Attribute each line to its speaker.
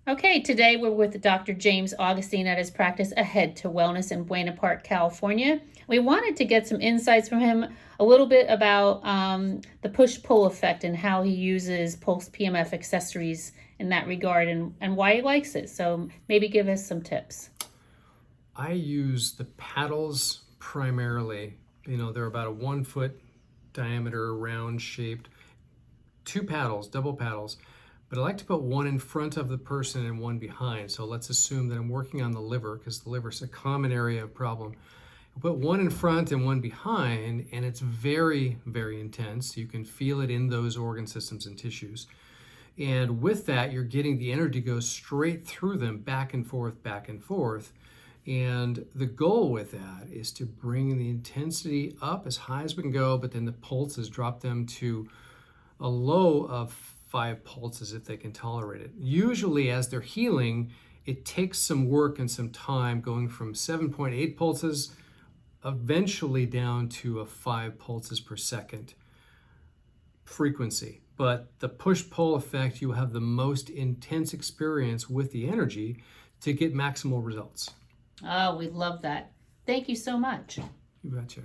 Speaker 1: Okay, today we're with Dr. James Augustine at his practice Ahead to Wellness in Buena Park, California. We wanted to get some insights from him a little bit about the push-pull effect and how he uses Pulse PEMF accessories in that regard and why he likes it. So maybe give us some tips.
Speaker 2: I use the paddles primarily. They're about a 1 foot diameter, round shaped, two paddles, double paddles. But I like to put one in front of the person and one behind. So let's assume that I'm working on the liver because the liver is a common area of problem. I put one in front and one behind, and it's very, very intense. You can feel it in those organ systems and tissues. And with that, you're getting the energy go straight through them, back and forth, back and forth. And the goal with that is to bring the intensity up as high as we can go, but then the pulses, drop them to a low of 5 pulses if they can tolerate it. Usually as they're healing, it takes some work and some time going from 7.8 pulses eventually down to a 5 pulses per second frequency. But the push-pull effect, you have the most intense experience with the energy to get maximal results.
Speaker 1: Oh, we love that. Thank you so much.
Speaker 2: You betcha.